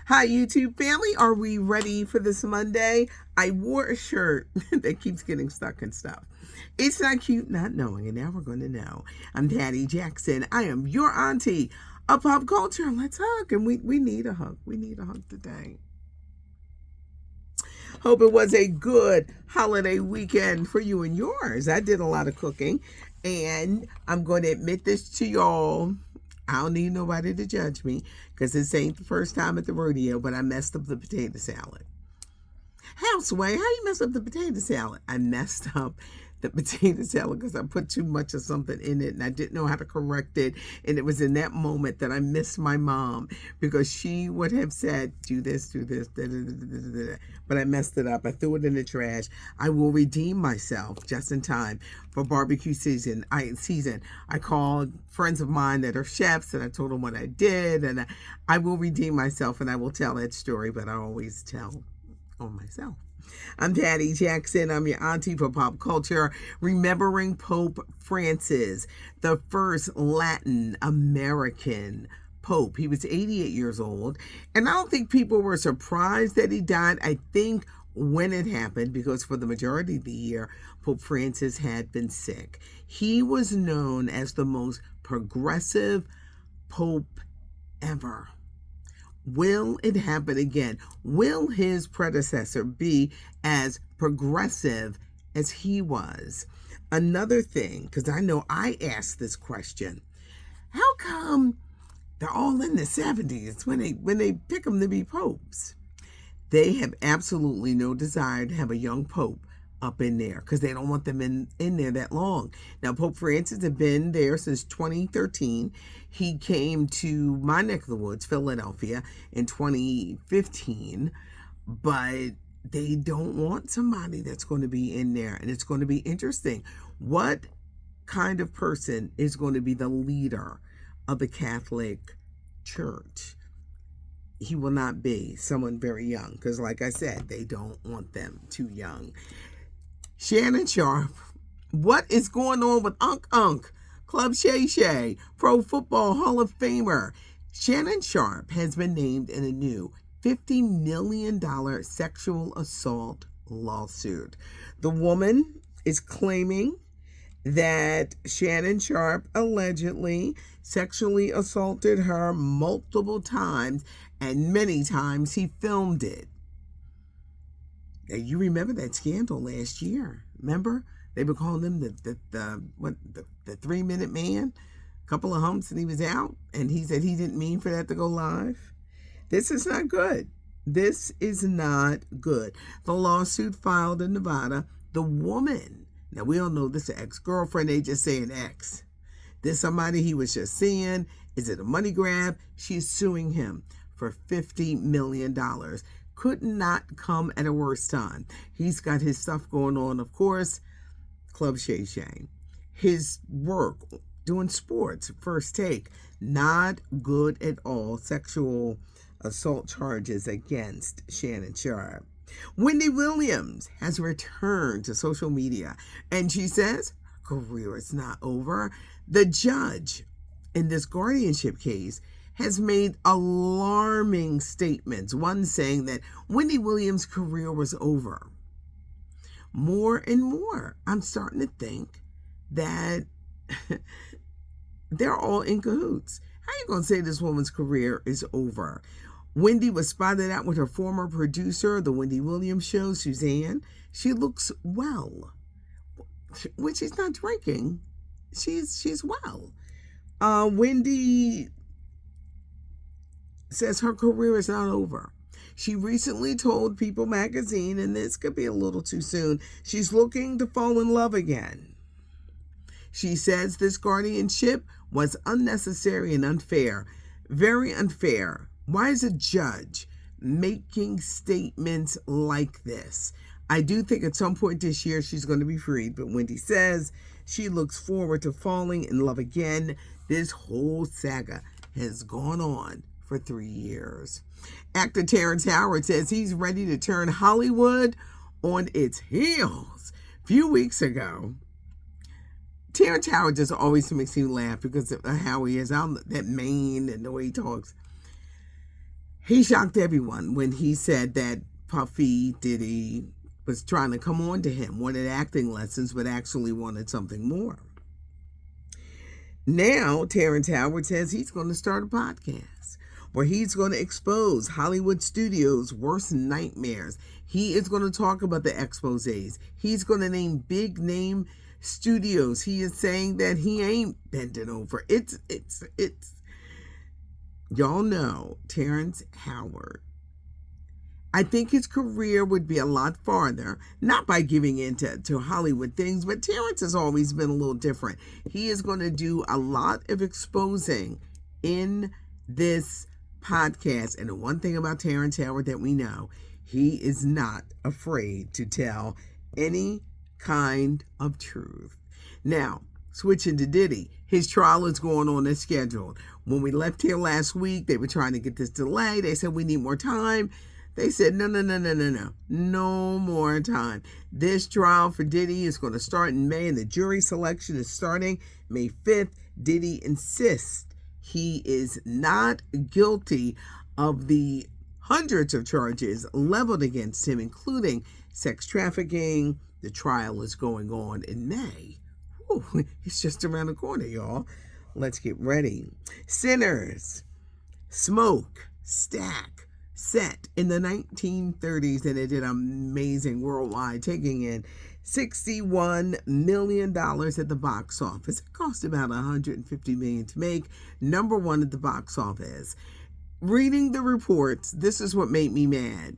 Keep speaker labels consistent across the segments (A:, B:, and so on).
A: Hi, YouTube family. Are we ready for this Monday? I wore a shirt that keeps getting stuck and stuff. It's not cute not knowing, and now we're going to know. I'm Patty Jackson. I am your auntie of pop culture. Let's hug, and we need a hug. We need a hug today. Hope it was a good holiday weekend for you and yours. I did a lot of cooking, and I'm going to admit this to y'all. I don't need nobody to judge me because this ain't the first time at the rodeo, but I messed up the potato salad. Houseway, how you mess up the potato salad? I messed up the potato salad because I put too much of something in it and I didn't know how to correct it. And it was in that moment that I missed my mom because she would have said, do this, da, da, da, da, da. But I messed it up. I threw it in the trash. I will redeem myself just in time for barbecue season. I called friends of mine that are chefs and I told them what I did, and I will redeem myself and I will tell that story, but I always tell on myself. I'm Patty Jackson. I'm your auntie for pop culture, remembering Pope Francis, the first Latin American Pope. He was 88 years old, and I don't think people were surprised that he died. I think when it happened, because for the majority of the year, Pope Francis had been sick. He was known as the most progressive Pope ever. Will it happen again? Will his predecessor be as progressive as he was? Another thing, because I know I asked this question, how come they're all in the 70s when they pick them to be popes? They have absolutely no desire to have a young pope up in there because they don't want them in there that long. Now, Pope Francis had been there since 2013. He came to my neck of the woods, Philadelphia, in 2015, but they don't want somebody that's going to be in there. And it's going to be interesting. What kind of person is going to be the leader of the Catholic Church? He will not be someone very young because, like I said, they don't want them too young. Shannon Sharpe, what is going on with Unk? Club Shay Shay, Pro Football Hall of Famer. Shannon Sharpe has been named in a new $50 million sexual assault lawsuit. The woman is claiming that Shannon Sharpe allegedly sexually assaulted her multiple times, and many times he filmed it. Now, you remember that scandal last year. Remember? They were calling him the 3-minute man. A couple of humps and he was out. And he said he didn't mean for that to go live. This is not good. This is not good. The lawsuit filed in Nevada, the woman, now we all know this is an ex-girlfriend, they just saying ex. This somebody he was just seeing. Is it a money grab? She's suing him for $50 million. Could not come at a worse time. He's got his stuff going on, of course. Club Shay Shay. His work doing sports, First Take, not good at all. Sexual assault charges against Shannon Sharpe. Wendy Williams has returned to social media, and she says her career is not over. The judge in this guardianship case has made alarming statements, one saying that Wendy Williams' career was over. More and more, I'm starting to think that they're all in cahoots. How are you going to say this woman's career is over? Wendy was spotted out with her former producer of the Wendy Williams show, Suzanne. She looks well. When she's not drinking, she's well. Wendy says her career is not over. She recently told People magazine, and this could be a little too soon, she's looking to fall in love again. She says this guardianship was unnecessary and unfair. Very unfair. Why is a judge making statements like this? I do think at some point this year she's going to be freed, but Wendy says she looks forward to falling in love again. This whole saga has gone on for 3 years. Actor Terrance Howard says he's ready to turn Hollywood on its heels. A few weeks ago, Terrance Howard just always makes me laugh because of how he is. That mane and the way he talks. He shocked everyone when he said that Puffy Diddy was trying to come on to him, wanted acting lessons, but actually wanted something more. Now, Terrance Howard says he's going to start a podcast where he's going to expose Hollywood studios' worst nightmares. He is going to talk about the exposés. He's going to name big name studios. He is saying that he ain't bending over. It's y'all know Terrance Howard. I think his career would be a lot farther, not by giving in to Hollywood things, but Terrance has always been a little different. He is going to do a lot of exposing in this podcast. And the one thing about Terrance Howard that we know, he is not afraid to tell any kind of truth. Now, switching to Diddy, his trial is going on as scheduled. When we left here last week, they were trying to get this delay. They said we need more time. They said, no more time. This trial for Diddy is going to start in May, and the jury selection is starting May 5th. Diddy insists he is not guilty of the hundreds of charges leveled against him, including sex trafficking. The trial is going on in May. Whew, it's just around the corner, y'all. Let's get ready. Sinners, Smoke, Stack, set in the 1930s, and it did amazing worldwide, taking in $61 million at the box office. It cost about $150 million to make. Number one at the box office. Reading the reports, this is what made me mad.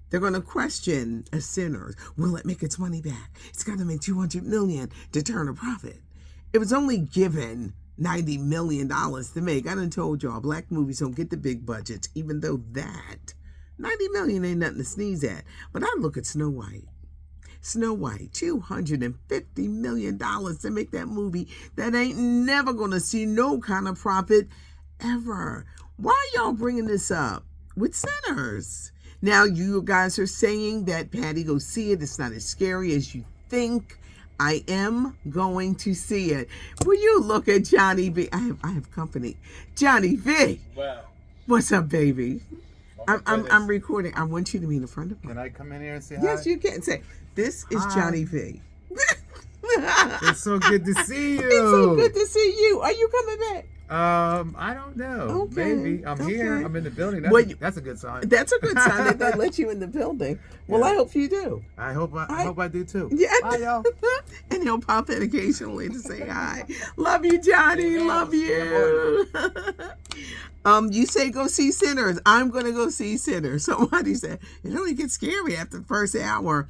A: They're going to question a Sinners. Will it make its money back? It's got to make $200 million to turn a profit. It was only given $90 million to make. I done told y'all, black movies don't get the big budgets, even though that $90 million ain't nothing to sneeze at. But I look at Snow White. Snow White, $250 million to make that movie that ain't never going to see no kind of profit ever. Why are y'all bringing this up with Sinners? Now, you guys are saying that Patty, go see it. It's not as scary as you think. I am going to see it. Will you look at Johnny V? I have company. Johnny V.
B: Wow.
A: What's up, baby? I'm recording. I want you to meet a friend of mine.
B: Can I come in here and say hi?
A: Yes, you can. Say, this is
B: Hi.
A: Johnny V.
B: It's so good to see you.
A: It's so good to see you. Are you coming back?
B: I don't know.
A: Okay.
B: Maybe. I'm here. I'm in the building. That's a good sign.
A: That's a good sign that they let you in the building. Well,
B: Yeah.
A: I hope you do.
B: I hope I do too.
A: Yeah.
B: Bye, y'all.
A: And he'll pop in occasionally to say hi. Love you, Johnny. Love you. You say go see Sinners. I'm going to go see Sinners. Somebody said, it only gets scary after the first hour.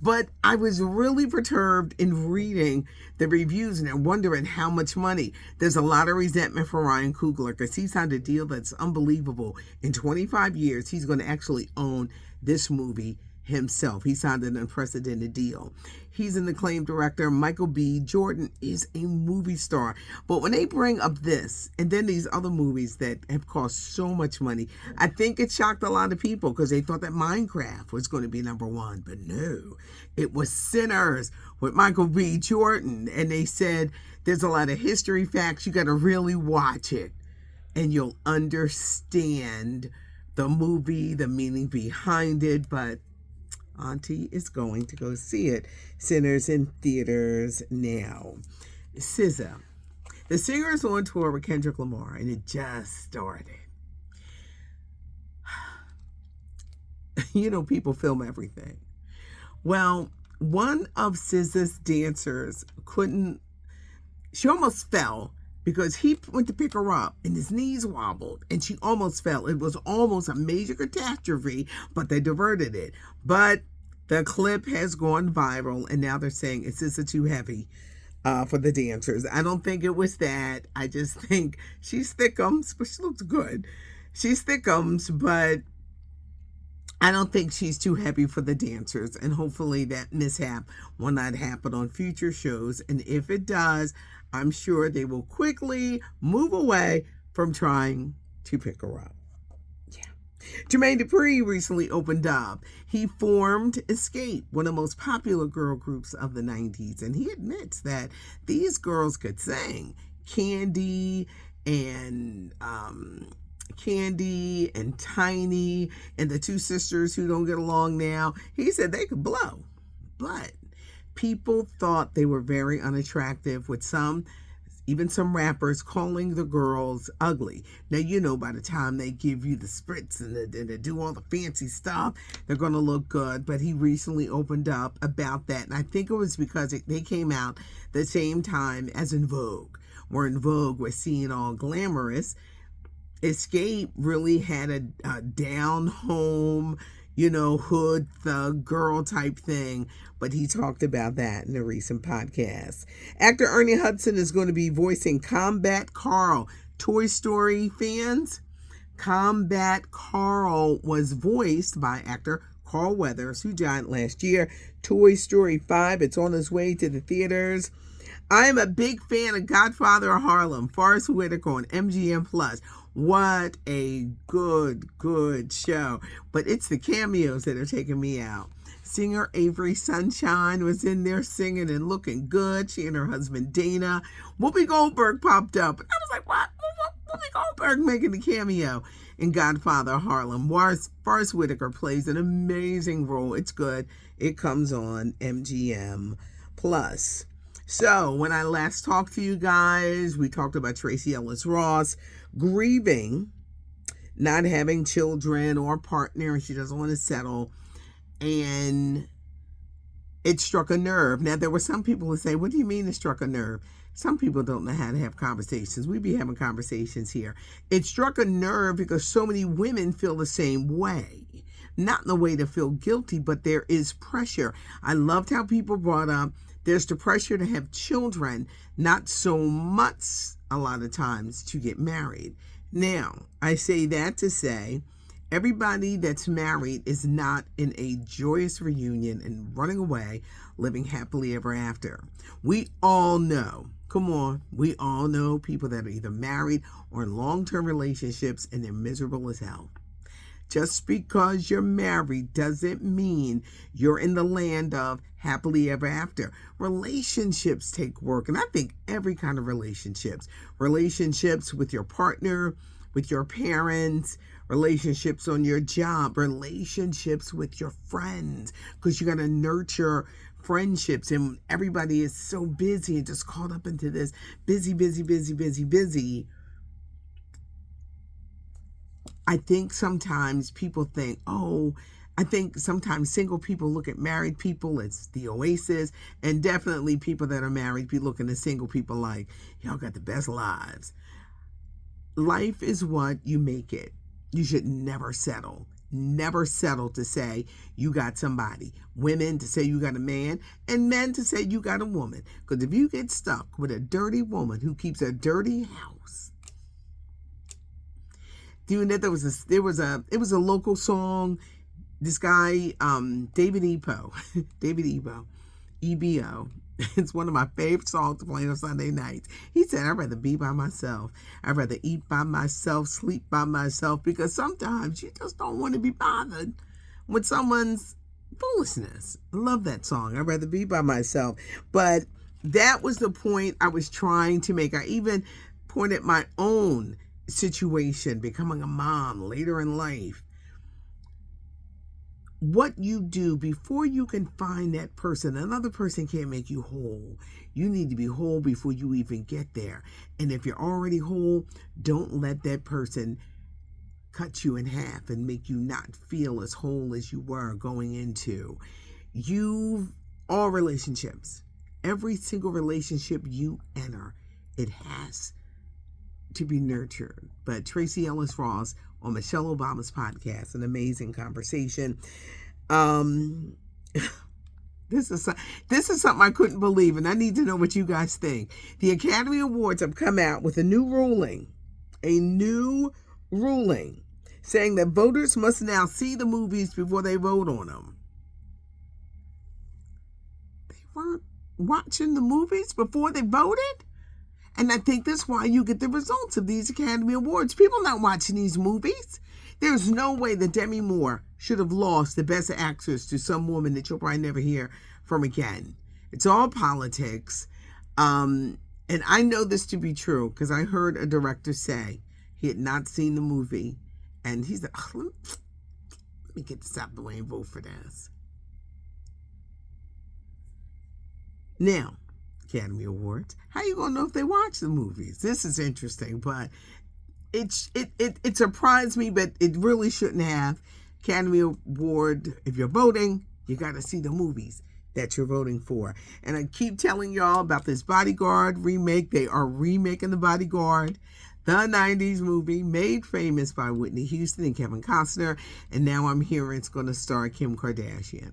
A: But I was really perturbed in reading the reviews and I'm wondering how much money. There's a lot of resentment for Ryan Coogler because he signed a deal that's unbelievable. In 25 years, he's going to actually own this movie himself. He signed an unprecedented deal. He's an acclaimed director. Michael B. Jordan is a movie star. But when they bring up this and then these other movies that have cost so much money, I think it shocked a lot of people because they thought that Minecraft was going to be number one. But no, it was Sinners with Michael B. Jordan. And they said there's a lot of history facts. You got to really watch it and you'll understand the movie, the meaning behind it. But Auntie is going to go see it. Sinners in theaters now. SZA. The singer is on tour with Kendrick Lamar, and it just started. You know, people film everything. Well, one of SZA's dancers she almost fell because he went to pick her up and his knees wobbled and she almost fell. It was almost a major catastrophe, but they diverted it. But the clip has gone viral and now they're saying it's just too heavy for the dancers. I don't think it was that. I just think she's thickums, but she looks good. She's thickums, but I don't think she's too heavy for the dancers. And hopefully that mishap will not happen on future shows. And if it does, I'm sure they will quickly move away from trying to pick her up. Yeah. Jermaine Dupri recently opened up. He formed Escape, one of the most popular girl groups of the 90s. And he admits that these girls could sing. Candy and Candy and Tiny and the two sisters who don't get along now. He said they could blow, but people thought they were very unattractive, with even some rappers calling the girls ugly. Now, you know, by the time they give you the spritz and they do all the fancy stuff, they're going to look good. But he recently opened up about that. And I think it was because they came out the same time as En Vogue. Where En Vogue was seen all glamorous, Escape really had a down home, hood thug girl type thing, but he talked about that in a recent podcast. Actor Ernie Hudson is going to be voicing Combat Carl. Toy Story fans, Combat Carl was voiced by actor Carl Weathers, who died last year. Toy Story 5, it's on its way to the theaters. I am a big fan of Godfather of Harlem, Forest Whitaker on MGM+. What a good show. But it's the cameos that are taking me out. Singer Avery Sunshine was in there singing and looking good. She and her husband Dana. Whoopi Goldberg popped up. And I was like, what? Whoopi Goldberg making a cameo in Godfather of Harlem. Forest Whitaker plays an amazing role. It's good. It comes on MGM+. So, when I last talked to you guys, we talked about Tracy Ellis Ross grieving, not having children or a partner, and she doesn't want to settle, and it struck a nerve. Now, there were some people who say, what do you mean it struck a nerve? Some people don't know how to have conversations. We be having conversations here. It struck a nerve because so many women feel the same way. Not in the way to feel guilty, but there is pressure. I loved how people brought up there's the pressure to have children, not so much a lot of times to get married. Now, I say that to say everybody that's married is not in a joyous reunion and running away, living happily ever after. We all know, we all know people that are either married or in long-term relationships and they're miserable as hell. Just because you're married doesn't mean you're in the land of happily ever after. Relationships take work, and I think every kind of relationships with your partner, with your parents, relationships on your job, relationships with your friends, because you got to nurture friendships, and everybody is so busy and just caught up into this busy. I think sometimes people think, I think sometimes single people look at married people as the oasis, and definitely people that are married be looking at single people like, y'all got the best lives. Life is what you make it. You should never settle. Never settle to say you got somebody. Women to say you got a man, and men to say you got a woman. Because if you get stuck with a dirty woman who keeps a dirty house, do you know there was a local song. This guy, David Ebo, EBO. It's one of my favorite songs to play on Sunday nights. He said, I'd rather be by myself. I'd rather eat by myself, sleep by myself, because sometimes you just don't want to be bothered with someone's foolishness. I love that song. I'd rather be by myself. But that was the point I was trying to make. I even pointed my own situation, becoming a mom later in life. What you do before you can find that person, another person can't make you whole. You need to be whole before you even get there. And if you're already whole, don't let that person cut you in half and make you not feel as whole as you were going into. All relationships, every single relationship you enter, it has to be nurtured. But Tracy Ellis Ross on Michelle Obama's podcast, an amazing conversation. This is something I couldn't believe, and I need to know what you guys think. The Academy Awards have come out with a new ruling saying that voters must now see the movies before they vote on them. They weren't watching the movies before they voted? And I think that's why you get the results of these Academy Awards. People not watching these movies. There's no way that Demi Moore should have lost the Best Actress to some woman that you'll probably never hear from again. It's all politics. And I know this to be true because I heard a director say, He had not seen the movie. And he said, oh, let me get this out of the way and vote for this. Now, Academy Awards. How you gonna know if they watch the movies? This is interesting, but it surprised me, but it really shouldn't have. Academy Award, if you're voting, you got to see the movies that you're voting for. And I keep telling y'all about this Bodyguard remake. They are remaking The Bodyguard, the 90s movie made famous by Whitney Houston and Kevin Costner. And now I'm hearing it's going to star Kim Kardashian.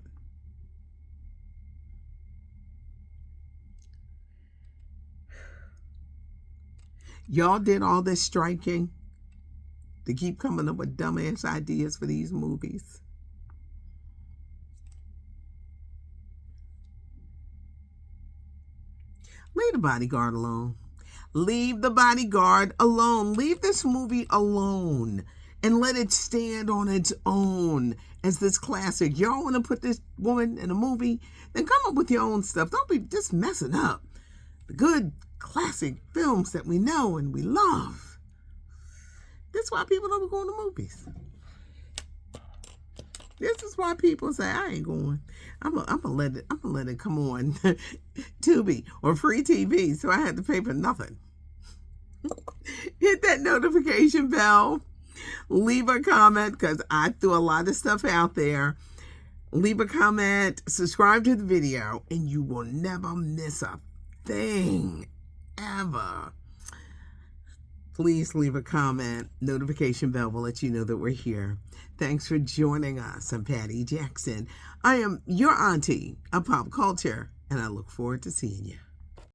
A: Y'all did all this striking to keep coming up with dumbass ideas for these movies. Leave The Bodyguard alone. Leave The Bodyguard alone. Leave this movie alone and let it stand on its own as this classic. Y'all want to put this woman in a movie? Then come up with your own stuff. Don't be just messing up the good classic films that we know and we love. That's why people don't go to movies. This is why people say, I ain't going. I'm gonna let it come on Tubi or free TV, so I had to pay for nothing. Hit that notification bell. Leave a comment, because I threw a lot of stuff out there. Leave a comment, subscribe to the video, and you will never miss a thing ever. Please leave a comment. Notification bell will let you know that we're here. Thanks for joining us. I'm Patty Jackson. I am your auntie of pop culture, and I look forward to seeing you.